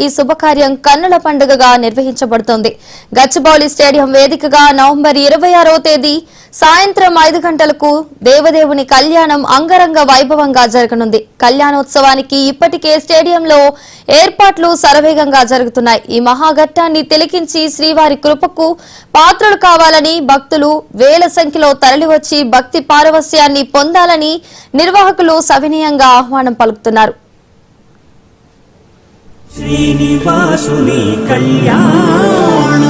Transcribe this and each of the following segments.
ఈ శుభకార్యం కన్నుల పండుగగా నిర్వహించబడుతోంది. గచ్చిబౌలి స్టేడియం వేదికగా నవంబర్ 26వ తేదీ సాయంత్రం 5 గంటలకు దేవదేవుని కళ్యాణం అంగరంగ వైభవంగా జరగనుంది. కళ్యాణోత్సవానికి ఇప్పటికే స్టేడియంలో ఏర్పాట్లు శరవేగంగా జరుగుతున్నాయి. ఈ మహాఘట్టాన్ని తిలకించి శ్రీవారి కృపకు పాత్రలు కావాలని భక్తులు వేల సంఖ్యలో తరలివచ్చి భక్తి పారవస్యాన్ని పొందాలని నిర్వాహకులు సవినయంగా ఆహ్వానం పలుకుతున్నారు. శ్రీనివాసుని కళ్యాణం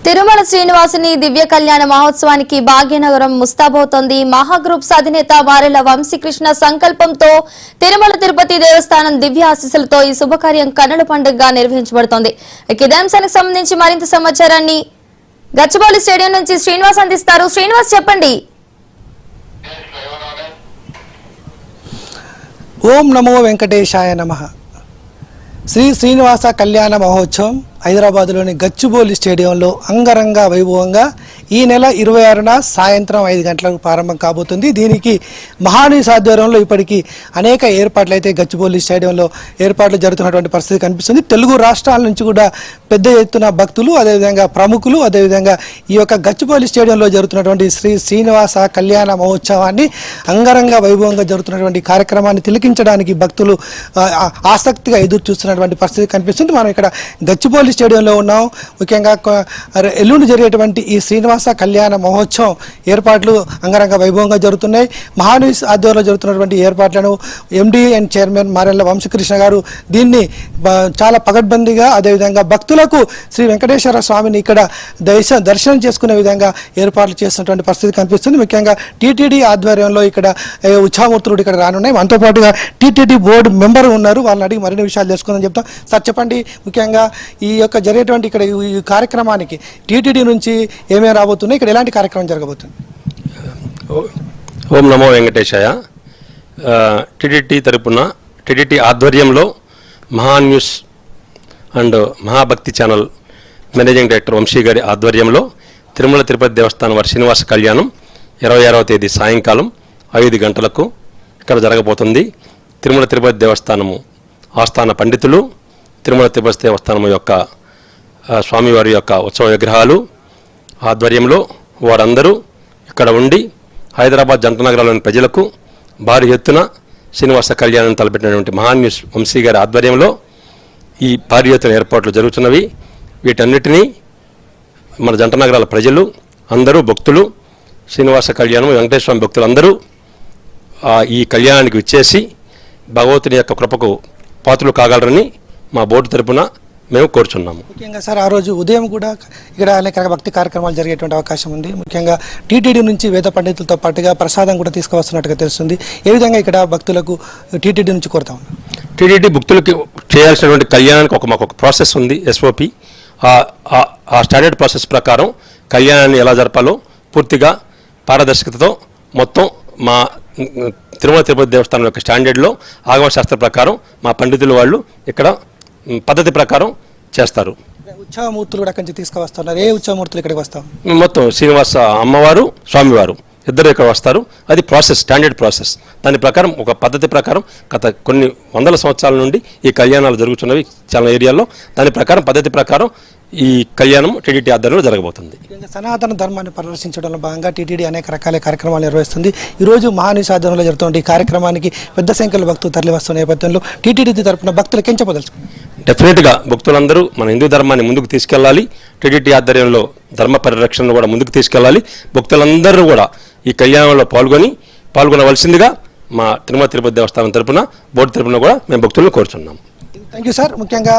తిరుమల శ్రీనివాసుని దివ్య కళ్యాణ మహోత్సవానికి భాగ్యనగరం ముస్తాబవుతోంది. మహాగ్రూప్స్ అధినేత వారెల వంశీకృష్ణ సంకల్పంతో తిరుమల తిరుపతి దేవస్థానం దివ్య ఆశీస్సులతో ఈ శుభకార్యం కన్నుల పండుగగా నిర్వహించబడుతోంది. ఇదే అంశానికి సంబంధించి మరింత సమాచారాన్ని గచ్చిబౌలి స్టేడియం నుంచి శ్రీనివాస్ అందిస్తారు. శ్రీనివాస్, చెప్పండి. ఓం నమో వెంకటేశాయ నమః. శ్రీ శ్రీనివాస కళ్యాణ మహోత్సవం హైదరాబాద్లోని గచ్చిబౌలి స్టేడియంలో అంగరంగ వైభవంగా ఈ నెల 26న సాయంత్రం 5 గంటలకు ప్రారంభం కాబోతుంది. దీనికి మహానీస్ ఆధ్వర్యంలో ఇప్పటికీ అనేక ఏర్పాట్లు అయితే గచ్చిబౌలి స్టేడియంలో ఏర్పాట్లు జరుగుతున్నటువంటి పరిస్థితి కనిపిస్తుంది. తెలుగు రాష్ట్రాల నుంచి కూడా పెద్ద ఎత్తున భక్తులు, అదేవిధంగా ప్రముఖులు, అదేవిధంగా ఈ యొక్క గచ్చిబౌలి స్టేడియంలో జరుగుతున్నటువంటి శ్రీ శ్రీనివాస కళ్యాణ మహోత్సవాన్ని అంగరంగ వైభవంగా జరుగుతున్నటువంటి కార్యక్రమాన్ని తిలకించడానికి భక్తులు ఆసక్తిగా ఎదురు చూస్తున్నటువంటి పరిస్థితి కనిపిస్తుంది. మనం ఇక్కడ గచ్చిబౌలి స్టేడియంలో ఉన్నాం. ముఖ్యంగా ఎల్లుండి జరిగేటువంటి ఈ శ్రీనివాస కళ్యాణ మహోత్సవం ఏర్పాట్లు అంగరంగ వైభవంగా జరుగుతున్నాయి. మహానీస్ ఆధ్వర్యంలో జరుగుతున్నటువంటి ఏర్పాట్లను MD and chairman Marella Vamsikrishna గారు దీన్ని చాలా పకడ్బందీగా, అదేవిధంగా భక్తులకు శ్రీ వెంకటేశ్వర స్వామిని ఇక్కడ దర్శనం చేసుకునే విధంగా ఏర్పాట్లు చేస్తున్నటువంటి పరిస్థితి కనిపిస్తుంది. ముఖ్యంగా టీటీడీ ఆధ్వర్యంలో ఇక్కడ ఉత్సవమూర్తులు ఇక్కడ రానున్నాయి. మనతో పాటుగా టీటీడీ బోర్డు మెంబర్ ఉన్నారు. వాళ్ళని అడిగి మరిన్ని విషయాలు తెలుసుకుందని చెప్తాం. సార్, చెప్పండి, ముఖ్యంగా ఈ యొక్క జరిగేటువంటి ఇక్కడ ఈ కార్యక్రమానికి టీటీడీ నుంచి ఏమేమి రాబోతున్నాయి, ఇక్కడ ఎలాంటి కార్యక్రమం జరగబోతుంది? ఓం నమో వెంకటేశాయ. టీటీడీ తరపున టీటీడీ ఆధ్వర్యంలో Maha News and Mahabhakti channel managing director Vamshi గారి ఆధ్వర్యంలో తిరుమల తిరుపతి దేవస్థానం వారి శ్రీనివాస కళ్యాణం 26వ తేదీ సాయంకాలం 5 గంటలకు ఇక్కడ జరగబోతుంది. తిరుమల తిరుపతి దేవస్థానము ఆస్థాన పండితులు, తిరుమల తిరుపతి దేవస్థానం యొక్క స్వామివారి యొక్క ఉత్సవ విగ్రహాలు ఆధ్వర్యంలో వారందరూ ఇక్కడ ఉండి హైదరాబాద్ జంట నగరాల్లోని ప్రజలకు భారీ ఎత్తున శ్రీనివాస కళ్యాణం తలపెట్టినటువంటి మహాన్యూస్ వంశీ గారి ఆధ్వర్యంలో ఈ భారీ ఎత్తున ఏర్పాట్లు జరుగుతున్నవి. వీటన్నిటినీ మన జంట నగరాల ప్రజలు అందరూ, భక్తులు, శ్రీనివాస కళ్యాణం వెంకటేశ్వర స్వామి భక్తులు అందరూ ఈ కళ్యాణానికి విచ్చేసి భగవంతుని యొక్క కృపకు పాత్రలు కాగలరని మా బోర్డు తరపున మేము కోరుచున్నాము. ముఖ్యంగా సార్, ఆ రోజు ఉదయం కూడా ఇక్కడ అనేక భక్తి కార్యక్రమాలు జరిగేటువంటి అవకాశం ఉంది. ముఖ్యంగా టీటీడీ నుంచి వేద పండితులతో పాటుగా ప్రసాదం కూడా తీసుకువస్తున్నట్టుగా తెలుస్తుంది. ఏ విధంగా ఇక్కడ భక్తులకు టీటీడీ నుంచి కోరుతా ఉన్నాం? టీటీడీ భక్తులకి చేయాల్సినటువంటి కళ్యాణానికి మాకు ఒక ప్రాసెస్ ఉంది, SOP. ఆ స్టాండర్డ్ ప్రాసెస్ ప్రకారం కళ్యాణాన్ని ఎలా జరపాలో పూర్తిగా పారదర్శకతతో మొత్తం మా తిరుమల తిరుపతి దేవస్థానం యొక్క స్టాండర్డ్లో ఆగమశాస్త్ర ప్రకారం మా పండితులు వాళ్ళు ఇక్కడ పద్ధతి ప్రకారం చేస్తారు. ఉత్సవమూర్తులు కూడా అక్కడి నుంచి తీసుకువస్తున్నారు. ఏ ఉత్సవమూర్తులు ఇక్కడికి వస్తాం? మొత్తం శ్రీనివాస అమ్మవారు, స్వామివారు ఇద్దరు ఇక్కడ వస్తారు. అది ప్రాసెస్, స్టాండర్డ్ ప్రాసెస్. దాని ప్రకారం ఒక పద్ధతి ప్రకారం గత కొన్ని వందల సంవత్సరాల నుండి ఈ కళ్యాణాలు జరుగుతున్నవి చాలా ఏరియాల్లో. దాని ప్రకారం పద్ధతి ప్రకారం ఈ కళ్యాణం టీటీడీ ఆధ్వర్యంలో జరగబోతుంది. సనాతన ధర్మాన్ని పరిరక్షించడంలో భాగంగా టీటీడీ అనేక రకాల కార్యక్రమాలు నిర్వహిస్తుంది. ఈరోజు మహానీస్ ఆధ్వర్యంలో జరుగుతున్న ఈ కార్యక్రమానికి పెద్ద సంఖ్యలో భక్తులు తరలి వస్తున్న నేపథ్యంలో టీటీడీ తరపున భక్తులకు ఏం చెప్పదలుచుకున్నారు? డెఫినెట్గా భక్తులందరూ మన హిందూ ధర్మాన్ని ముందుకు తీసుకెళ్ళాలి. టీటీడీ ఆధ్వర్యంలో ధర్మ పరిరక్షణను కూడా ముందుకు తీసుకెళ్ళాలి. భక్తులందరూ కూడా ఈ కళ్యాణంలో పాల్గొనవలసిందిగా మా తిరుమల తిరుపతి దేవస్థానం తరపున, బోర్డు తరపున కూడా మేము భక్తులను కోరుచున్నాము. Thank you sir. ముఖ్యంగా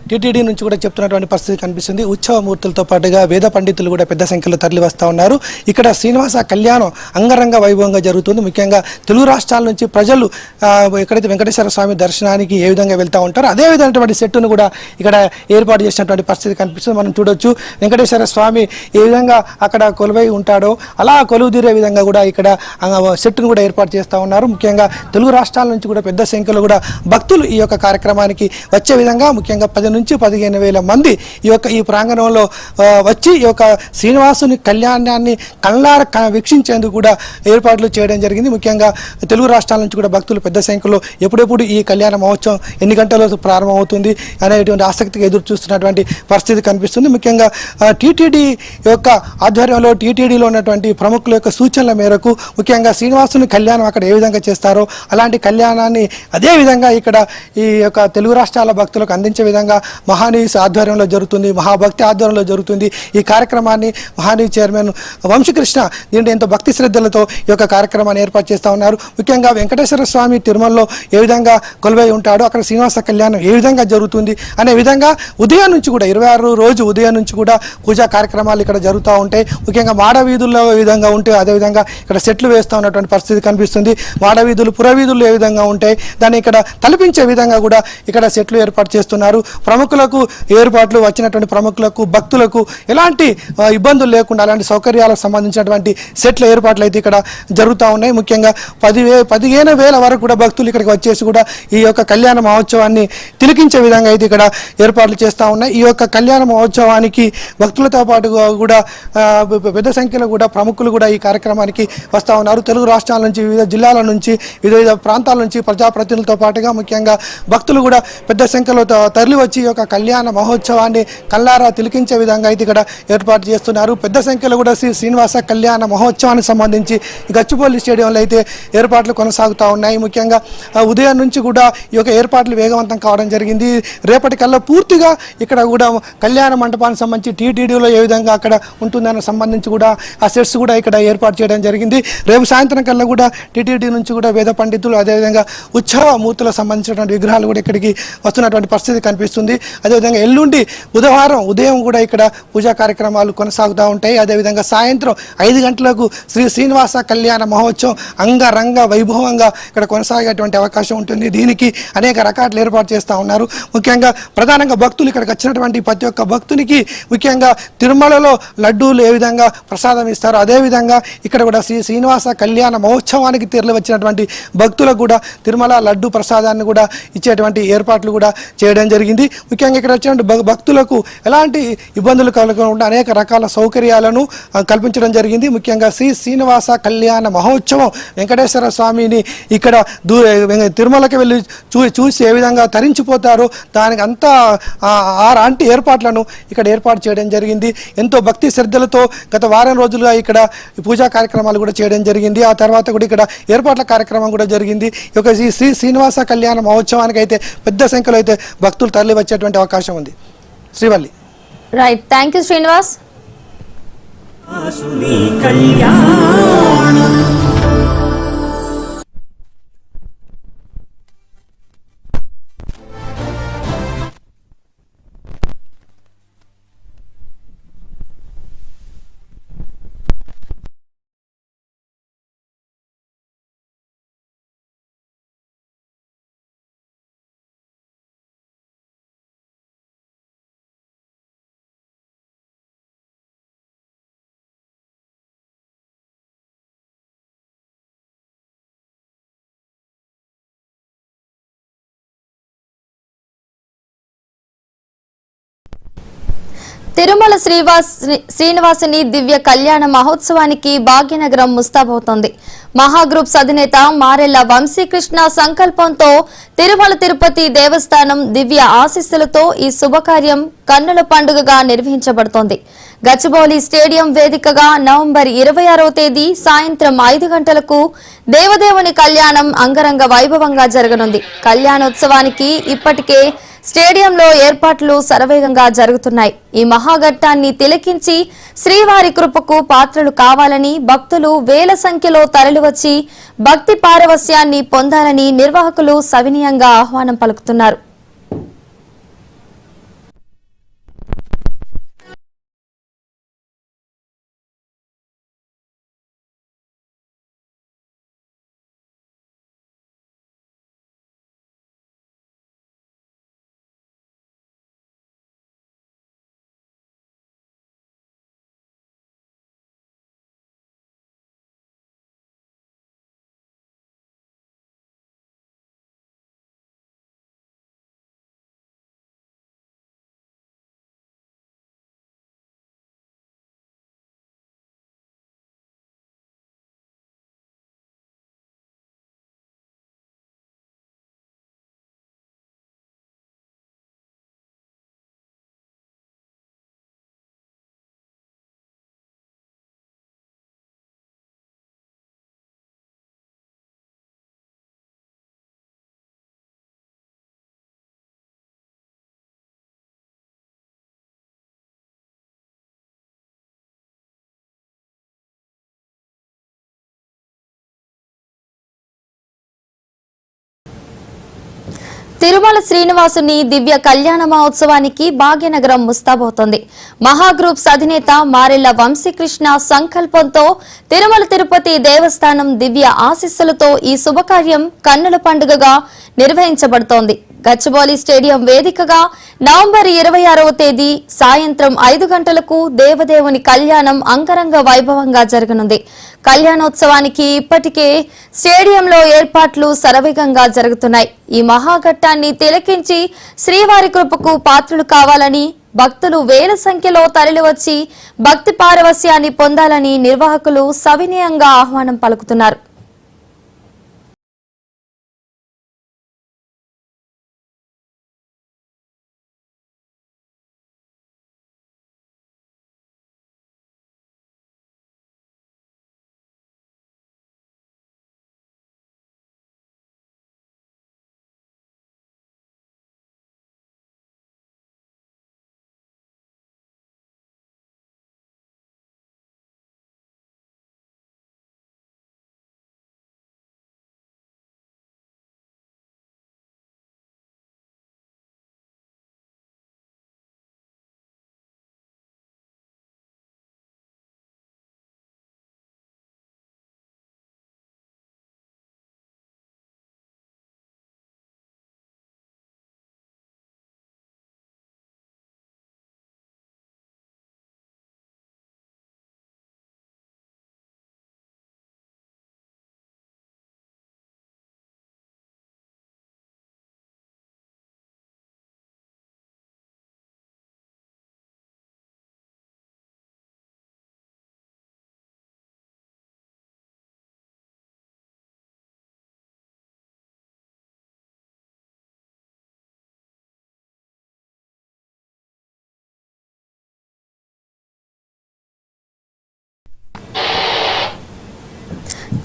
టీటీడీ నుంచి కూడా చెప్తున్నటువంటి పరిస్థితి కనిపిస్తుంది. ఉత్సవ మూర్తులతో పాటుగా వేద పండితులు కూడా పెద్ద సంఖ్యలో తరలి వస్తూ ఉన్నారు. ఇక్కడ శ్రీనివాస కళ్యాణం అంగరంగ వైభవంగా జరుగుతుంది. ముఖ్యంగా తెలుగు రాష్ట్రాల నుంచి ప్రజలు ఎక్కడైతే వెంకటేశ్వర స్వామి దర్శనానికి ఏ విధంగా వెళ్తూ ఉంటారో అదే విధమైనటువంటి సెట్టును కూడా ఇక్కడ ఏర్పాటు చేసినటువంటి పరిస్థితి కనిపిస్తుంది. మనం చూడొచ్చు వెంకటేశ్వర స్వామి ఏ విధంగా అక్కడ కొలువై ఉంటాడో అలా కొలువు తీరే విధంగా కూడా ఇక్కడ సెట్టును కూడా ఏర్పాటు చేస్తూ ఉన్నారు. ముఖ్యంగా తెలుగు రాష్ట్రాల నుంచి కూడా పెద్ద సంఖ్యలో కూడా భక్తులు ఈ యొక్క కార్యక్రమానికి వచ్చే విధంగా ముఖ్యంగా 10 నుంచి 15,000 మంది ఈ ప్రాంగణంలో వచ్చి ఈ యొక్క శ్రీనివాసుని కళ్యాణాన్ని కళ్ళారా వీక్షించేందుకు కూడా ఏర్పాట్లు చేయడం జరిగింది. ముఖ్యంగా తెలుగు రాష్ట్రాల నుంచి కూడా భక్తులు పెద్ద సంఖ్యలో ఎప్పుడెప్పుడు ఈ కళ్యాణ మహోత్సవం ఎన్ని గంటల్లో ప్రారంభమవుతుంది అనేటువంటి ఆసక్తిగా ఎదురు చూస్తున్నటువంటి పరిస్థితి కనిపిస్తుంది. ముఖ్యంగా టీటీడీ యొక్క ఆధ్వర్యంలో టీటీడీలో ఉన్నటువంటి ప్రముఖుల యొక్క సూచనల మేరకు ముఖ్యంగా శ్రీనివాసుని కళ్యాణం అక్కడ ఏ విధంగా చేస్తారో అలాంటి కళ్యాణాన్ని అదే విధంగా ఇక్కడ ఈ యొక్క తెలుగు రాష్ట్రాల భక్తులకు అందించే విధంగా మహానీస్ ఆధ్వర్యంలో జరుగుతుంది, మహాభక్తి ఆధ్వర్యంలో జరుగుతుంది. ఈ కార్యక్రమాన్ని మహానీస్ చైర్మన్ వంశీకృష్ణ దీంట్లో ఎంతో భక్తి శ్రద్ధలతో ఈ యొక్క కార్యక్రమాన్ని ఏర్పాటు చేస్తూ ఉన్నారు. ముఖ్యంగా వెంకటేశ్వర స్వామి తిరుమలలో ఏ విధంగా కొలువై ఉంటాడో అక్కడ శ్రీనివాస కళ్యాణం ఏ విధంగా జరుగుతుంది అనే విధంగా ఉదయం నుంచి కూడా 26 రోజు ఉదయం నుంచి కూడా పూజా కార్యక్రమాలు ఇక్కడ జరుగుతూ ఉంటాయి. ముఖ్యంగా మాడవీధుల్లో ఏ విధంగా ఉంటే అదేవిధంగా ఇక్కడ సెట్లు వేస్తూ ఉన్నటువంటి పరిస్థితి కనిపిస్తుంది. మాడవీధులు పురవీధులు ఏ విధంగా ఉంటాయి దాన్ని ఇక్కడ తలపించే విధంగా కూడా ఇక్కడ సెట్లు ఏర్పాటు చేస్తున్నారు. ప్రముఖులకు ఏర్పాట్లు వచ్చినటువంటి ప్రముఖులకు భక్తులకు ఎలాంటి ఇబ్బందులు లేకుండా అలాంటి సౌకర్యాలకు సంబంధించినటువంటి సెట్ల ఏర్పాట్లు అయితే ఇక్కడ జరుగుతూ ఉన్నాయి. ముఖ్యంగా 15,000 వరకు కూడా భక్తులు ఇక్కడికి వచ్చేసి కూడా ఈ యొక్క కళ్యాణ మహోత్సవాన్ని తిలకించే విధంగా అయితే ఇక్కడ ఏర్పాట్లు చేస్తూ ఉన్నాయి. ఈ యొక్క కళ్యాణ మహోత్సవానికి భక్తులతో పాటు కూడా పెద్ద సంఖ్యలో కూడా ప్రముఖులు కూడా ఈ కార్యక్రమానికి వస్తూ ఉన్నారు. తెలుగు రాష్ట్రాల నుంచి వివిధ జిల్లాల నుంచి వివిధ ప్రాంతాల నుంచి ప్రజాప్రతినిధులతో పాటుగా ముఖ్యంగా భక్తులు కూడా పెద్ద సంఖ్యలో తరలి వచ్చి ఈ యొక్క కళ్యాణ మహోత్సవాన్ని కళ్ళారా తిలకించే విధంగా అయితే ఇక్కడ ఏర్పాటు చేస్తున్నారు. పెద్ద సంఖ్యలో కూడా శ్రీనివాస కళ్యాణ మహోత్సవానికి సంబంధించి గచ్చిబౌలి స్టేడియంలో అయితే ఏర్పాట్లు కొనసాగుతూ ఉన్నాయి. ముఖ్యంగా ఉదయం నుంచి కూడా ఈ యొక్క ఏర్పాట్లు వేగవంతం కావడం జరిగింది. రేపటి కల్లా పూర్తిగా ఇక్కడ కూడా కళ్యాణ మంటపానికి సంబంధించి టీటీడీలో ఏ విధంగా అక్కడ ఉంటుందని సంబంధించి కూడా ఆ సెట్స్ కూడా ఇక్కడ ఏర్పాటు చేయడం జరిగింది. రేపు సాయంత్రం కల్లా కూడా టీటీడీ నుంచి కూడా వేద పండితులు అదేవిధంగా ఉత్సవ మూర్తులకు సంబంధించినటువంటి విగ్రహాలు కూడా ఇక్కడికి వస్తున్నటువంటి పరిస్థితి కనిపిస్తుంది. అదేవిధంగా ఎల్లుండి బుధవారం ఉదయం కూడా ఇక్కడ పూజా కార్యక్రమాలు కొనసాగుతూ ఉంటాయి. అదేవిధంగా సాయంత్రం 5 గంటలకు శ్రీనివాస కళ్యాణ మహోత్సవం అంగరంగ వైభవంగా ఇక్కడ కొనసాగేటువంటి అవకాశం ఉంటుంది. దీనికి అనేక రకాలు ఏర్పాటు చేస్తూ ఉన్నారు. ముఖ్యంగా ప్రధానంగా భక్తులు ఇక్కడికి వచ్చినటువంటి ప్రతి ఒక్క భక్తునికి ముఖ్యంగా తిరుమలలో లడ్డూలు ఏ విధంగా ప్రసాదం ఇస్తారో అదేవిధంగా ఇక్కడ కూడా శ్రీనివాస కళ్యాణ మహోత్సవానికి తరలి వచ్చినటువంటి భక్తులకు కూడా తిరుమల లడ్డు ప్రసాదాన్ని కూడా ఇచ్చేటువంటి ఏర్పాట్లు కూడా చేయడం జరిగింది. ముఖ్యంగా ఇక్కడ వచ్చిన భక్తులకు ఎలాంటి ఇబ్బందులు కలగకుండా అనేక రకాల సౌకర్యాలను కల్పించడం జరిగింది. ముఖ్యంగా శ్రీనివాస కళ్యాణ మహోత్సవం వెంకటేశ్వర స్వామిని ఇక్కడ తిరుమలకి వెళ్ళి చూసి ఏ విధంగా తరించిపోతారో దానికి అంతా అలాంటి ఏర్పాట్లను ఇక్కడ ఏర్పాటు చేయడం జరిగింది. ఎంతో భక్తి శ్రద్ధలతో గత వారం రోజులుగా ఇక్కడ పూజా కార్యక్రమాలు కూడా చేయడం జరిగింది. ఆ తర్వాత కూడా ఇక్కడ ఏర్పాట్ల కార్యక్రమం కూడా జరిగింది. ఈ యొక్క శ్రీనివాస కళ్యాణ మహోత్సవానికి అయితే పెద్ద సంఖ్యలో అయితే భక్తులు తరలి వచ్చేటువంటి అవకాశం ఉంది. Srivalli. Right, thank you Srinivas. Tirumala శ్రీనివాసుని దివ్య కళ్యాణ మహోత్సవానికి భాగ్యనగరం ముస్తాబవుతోంది. మహాగ్రూప్స్ అధినేత మారెళ్ల వంశీకృష్ణ సంకల్పంతో తిరుమల తిరుపతి దేవస్థానం దివ్య ఆశీస్సులతో ఈ శుభకార్యం కన్నుల పండుగగా నిర్వహించబడుతోంది. గచ్చిబౌలి స్టేడియం వేదికగా నవంబర్ 26వ తేదీ సాయంత్రం 5 గంటలకు దేవదేవుని కళ్యాణం అంగరంగ వైభవంగా జరగనుంది. కళ్యాణోత్సవానికి ఇప్పటికే స్టేడియంలో ఏర్పాట్లు శరవేగంగా జరుగుతున్నాయి. ఈ మహాఘట్టాన్ని తిలకించి శ్రీవారి కృపకు పాత్రలు కావాలని భక్తులు వేల సంఖ్యలో తరలివచ్చి భక్తి పారవస్యాన్ని పొందాలని నిర్వాహకులు సవినీయంగా ఆహ్వానం పలుకుతున్నారు. తిరుమల శ్రీనివాసుని దివ్య కళ్యాణ మహోత్సవానికి భాగ్యనగరం ముస్తాబవుతోంది. మహాగ్రూప్స్ అధినేత మారెళ్ల వంశీకృష్ణ సంకల్పంతో తిరుమల తిరుపతి దేవస్థానం దివ్య ఆశీస్సులతో ఈ శుభకార్యం కన్నుల పండుగగా నిర్వహించబడుతోంది. గచ్చిబౌలి స్టేడియం వేదికగా నవంబర్ 26వ తేదీ సాయంత్రం 5 గంటలకు దేవదేవుని కళ్యాణం అంగరంగ వైభవంగా జరగనుంది. కళ్యాణోత్సవానికి ఇప్పటికే స్టేడియంలో ఏర్పాట్లు శరవేగంగా జరుగుతున్నాయి. ఈ మహాఘట్టాన్ని తిలకించి శ్రీవారి కృపకు పాత్రులు కావాలని భక్తులు వేల సంఖ్యలో తరలివచ్చి భక్తి పారవస్యాన్ని పొందాలని నిర్వాహకులు సవినయంగా ఆహ్వానం పలుకుతున్నారు.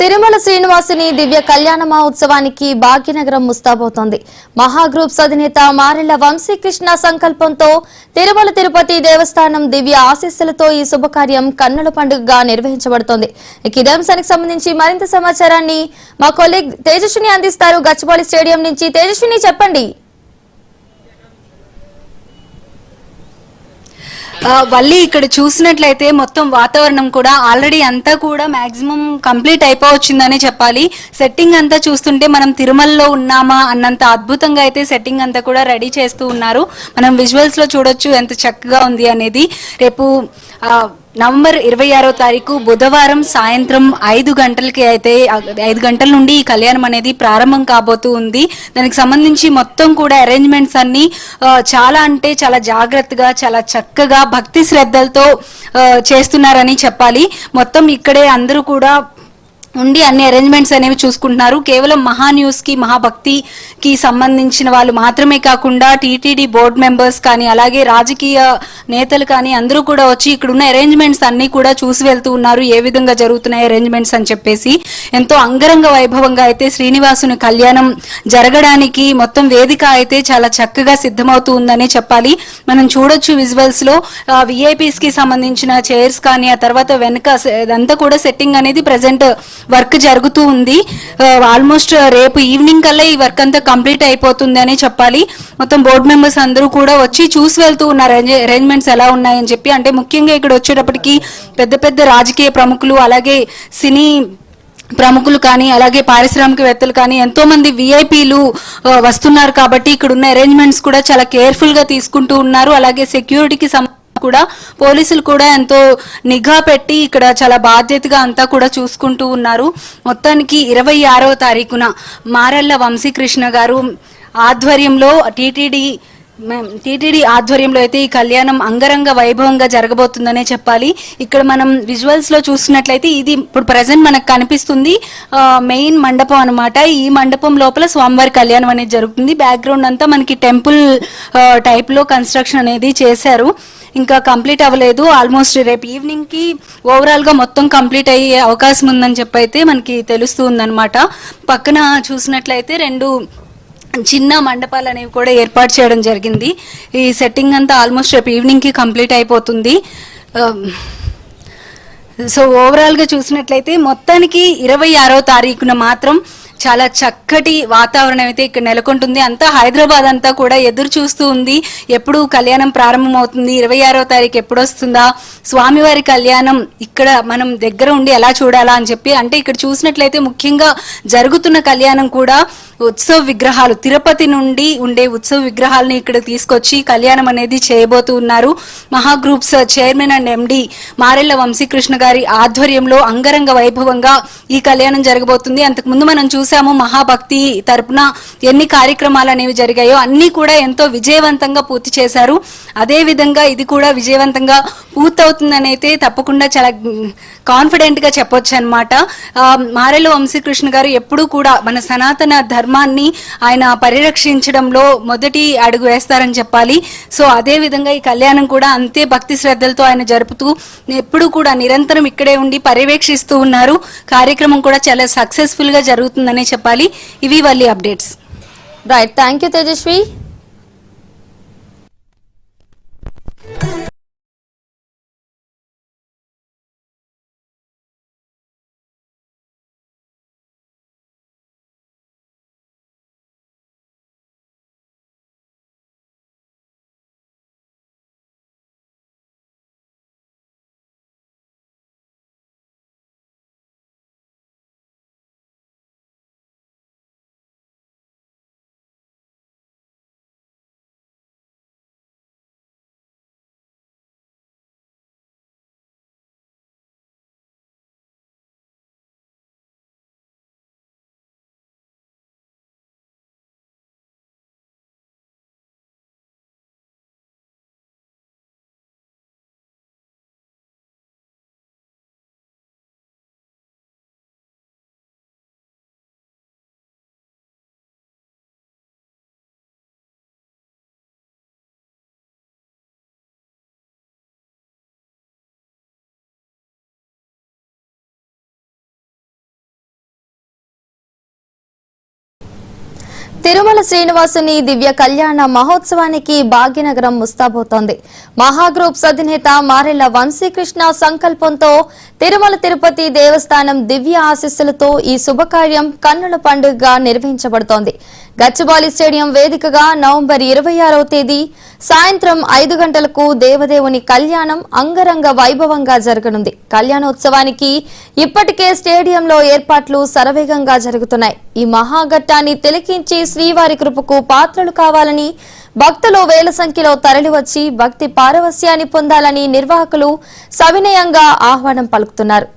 తిరుమల శ్రీనివాసుని దివ్య కళ్యాణ మహోత్సవానికి భాగ్యనగరం ముస్తాబవుతోంది. మహాగ్రూప్స్ అధినేత మారెళ్ల వంశీకృష్ణ సంకల్పంతో తిరుమల తిరుపతి దేవస్థానం దివ్య ఆశీస్సులతో ఈ శుభకార్యం కన్నుల పండుగగా నిర్వహించబడుతోంది. ఇదే అంశానికి సంబంధించి మరింత సమాచారాన్ని మా కొలీగ్ తేజస్విని అందిస్తారు గచ్చిబౌలి స్టేడియం నుంచి. తేజస్విని, చెప్పండి. వల్లి, ఇక్కడ చూసినట్లయితే మొత్తం వాతావరణం కూడా ఆల్రెడీ అంతా కూడా మాక్సిమం కంప్లీట్ అయిపోవచ్చిందనే చెప్పాలి. సెట్టింగ్ అంతా చూస్తుంటే మనం తిరుమలలో ఉన్నామా అన్నంత అద్భుతంగా అయితే సెట్టింగ్ అంతా కూడా రెడీ చేస్తూ ఉన్నారు. మనం విజువల్స్ లో చూడొచ్చు ఎంత చక్కగా ఉంది అనేది. రేపు నవంబర్ 26వ తారీఖు బుధవారం సాయంత్రం 5 గంటలకి అయితే 5 గంటల నుండి ఈ కళ్యాణం అనేది ప్రారంభం కాబోతూ ఉంది. దానికి సంబంధించి మొత్తం కూడా అరేంజ్మెంట్స్ అన్ని చాలా అంటే చాలా జాగ్రత్తగా చాలా చక్కగా భక్తి శ్రద్ధలతో చేస్తున్నారని చెప్పాలి. మొత్తం ఇక్కడే అందరూ కూడా ఉండి అన్ని అరేంజ్మెంట్స్ అనేవి చూసుకుంటున్నారు. కేవలం మహా న్యూస్ కి మహాభక్తికి సంబంధించిన వాళ్ళు మాత్రమే కాకుండా టీటీడీ బోర్డు మెంబర్స్ కానీ అలాగే రాజకీయ నేతలు కానీ అందరూ కూడా వచ్చి ఇక్కడ ఉన్న అరేంజ్మెంట్స్ అన్ని కూడా చూసి వెళ్తూ ఉన్నారు. ఏ విధంగా జరుగుతున్నాయి అరేంజ్మెంట్స్ అని చెప్పేసి ఎంతో అంగరంగ వైభవంగా అయితే శ్రీనివాసుని కళ్యాణం జరగడానికి మొత్తం వేదిక అయితే చాలా చక్కగా సిద్ధమవుతూ ఉందని చెప్పాలి. మనం చూడొచ్చు విజువల్స్ లో విఐపీస్ కి సంబంధించిన చైర్స్ కానీ ఆ తర్వాత వెనక అదంతా కూడా సెట్టింగ్ అనేది ప్రెసెంట్ వర్క్ జరుగుతూ ఉంది. ఆల్మోస్ట్ రేపు ఈవినింగ్ కల్లా ఈ వర్క్ అంతా కంప్లీట్ అయిపోతుంది అని చెప్పాలి. మొత్తం బోర్డు మెంబర్స్ అందరూ కూడా వచ్చి చూసి వెళ్తూ ఉన్నారు అరేంజ్మెంట్స్ ఎలా ఉన్నాయని చెప్పి. అంటే ముఖ్యంగా ఇక్కడ వచ్చేటప్పటికి పెద్ద పెద్ద రాజకీయ ప్రముఖులు అలాగే సినీ ప్రముఖులు కానీ అలాగే పారిశ్రామికవేత్తలు కానీ ఎంతో మంది విఐపీలు వస్తున్నారు కాబట్టి ఇక్కడ ఉన్న అరేంజ్మెంట్స్ కూడా చాలా కేర్ఫుల్ గా తీసుకుంటూ ఉన్నారు. అలాగే సెక్యూరిటీకి కూడా పోలీసులు కూడా ఎంతో నిఘా పెట్టి ఇక్కడ చాలా బాధ్యతగా అంతా కూడా చూసుకుంటూ ఉన్నారు. మొత్తానికి 26వ తారీఖున మారెళ్ల వంశీకృష్ణ గారు ఆధ్వర్యంలో టీటీడీ ఆధ్వర్యంలో అయితే ఈ కళ్యాణం అంగరంగ వైభవంగా జరగబోతుందనే చెప్పాలి. ఇక్కడ మనం విజువల్స్ లో చూసినట్లయితే ఇది ఇప్పుడు ప్రెసెంట్ మనకు కనిపిస్తుంది మెయిన్ మండపం అనమాట. ఈ మండపం లోపల స్వామివారి కళ్యాణం అనేది జరుగుతుంది. బ్యాక్గ్రౌండ్ అంతా మనకి టెంపుల్ టైప్ లో కన్స్ట్రక్షన్ అనేది చేశారు. ఇంకా కంప్లీట్ అవ్వలేదు. ఆల్మోస్ట్ రేపు ఈవినింగ్ కి ఓవరాల్ గా మొత్తం కంప్లీట్ అయ్యే అవకాశం ఉందని చెప్పి అయితే మనకి తెలుస్తూ ఉందన్నమాట. పక్కన చూసినట్లయితే 2 చిన్న మండపాలు అనేవి కూడా ఏర్పాటు చేయడం జరిగింది. ఈ సెట్టింగ్ అంతా ఆల్మోస్ట్ రేపు ఈవినింగ్ కి కంప్లీట్ అయిపోతుంది. సో ఓవరాల్ గా చూసినట్లయితే మొత్తానికి 26వ తారీఖున మాత్రం చాలా చక్కటి వాతావరణం అయితే ఇక్కడ నెలకొంటుంది. అంతా హైదరాబాద్ అంతా కూడా ఎదురు చూస్తూ ఉంది, ఎప్పుడు కళ్యాణం ప్రారంభం అవుతుంది, 26వ తారీఖు ఎప్పుడు వస్తుందా, స్వామివారి కళ్యాణం ఇక్కడ మనం దగ్గర ఉండి ఎలా చూడాలా అని చెప్పి. అంటే ఇక్కడ చూసినట్లయితే ముఖ్యంగా జరుగుతున్న కళ్యాణం కూడా ఉత్సవ విగ్రహాలు, తిరుపతి నుండి ఉండే ఉత్సవ విగ్రహాలని ఇక్కడ తీసుకొచ్చి కళ్యాణం అనేది చేయబోతూ ఉన్నారు. Maha groups chairman and MD Marella Vamsikrishna గారి ఆధ్వర్యంలో అంగరంగ వైభవంగా ఈ కళ్యాణం జరగబోతుంది. అంతకుముందు మనం చూసాము మహాభక్తి తరపున ఎన్ని కార్యక్రమాలు అనేవి జరిగాయో అన్ని కూడా ఎంతో విజయవంతంగా పూర్తి చేశారు. అదే విధంగా ఇది కూడా విజయవంతంగా పూర్తవుతుందని అయితే తప్పకుండా చాలా కాన్ఫిడెంట్ గా చెప్పొచ్చు అనమాట. మారెళ్ల వంశీకృష్ణ గారు ఎప్పుడూ కూడా మన సనాతన ధర్మాన్ని ఆయన పరిరక్షించడంలో మొదటి అడుగు వేస్తారని చెప్పాలి. సో అదే విధంగా ఈ కళ్యాణం కూడా అంతే భక్తి శ్రద్ధలతో ఆయన జరుపుతూ ఎప్పుడూ కూడా నిరంతరం ఇక్కడే ఉండి పర్యవేక్షిస్తూ ఉన్నారు. కార్యక్రమం కూడా చాలా సక్సెస్ఫుల్ గా జరుగుతుందనే చెప్పాలి. ఇవి వాళ్ళ updates. Right, thank you Tejaswi. Tirumala శ్రీనివాసుని దివ్య కళ్యాణ మహోత్సవానికి భాగ్యనగరం ముస్తాబోతోంది. మహాగ్రూప్స్ అధినేత మారెళ్ల వంశీకృష్ణ సంకల్పంతో తిరుమల తిరుపతి దేవస్థానం దివ్య ఆశీస్సులతో ఈ శుభకార్యం కన్నుల పండుగగా నిర్వహించబడుతోంది. గచ్చిబౌలి స్టేడియం వేదికగా నవంబర్ 26వ తేదీ సాయంత్రం 5 గంటలకు దేవదేవుని కళ్యాణం అంగరంగ వైభవంగా జరగనుంది. కళ్యాణోత్సవానికి ఇప్పటికే స్టేడియంలో ఏర్పాట్లు శరవేగంగా జరుగుతున్నాయి. ఈ మహాఘట్టాన్ని తిలకించి శ్రీవారి కృపకు పాత్రలు కావాలని భక్తులు వేల సంఖ్యలో తరలివచ్చి భక్తి పారవస్యాన్ని పొందాలని నిర్వాహకులు సవినయంగా ఆహ్వానం పలుకుతున్నారు.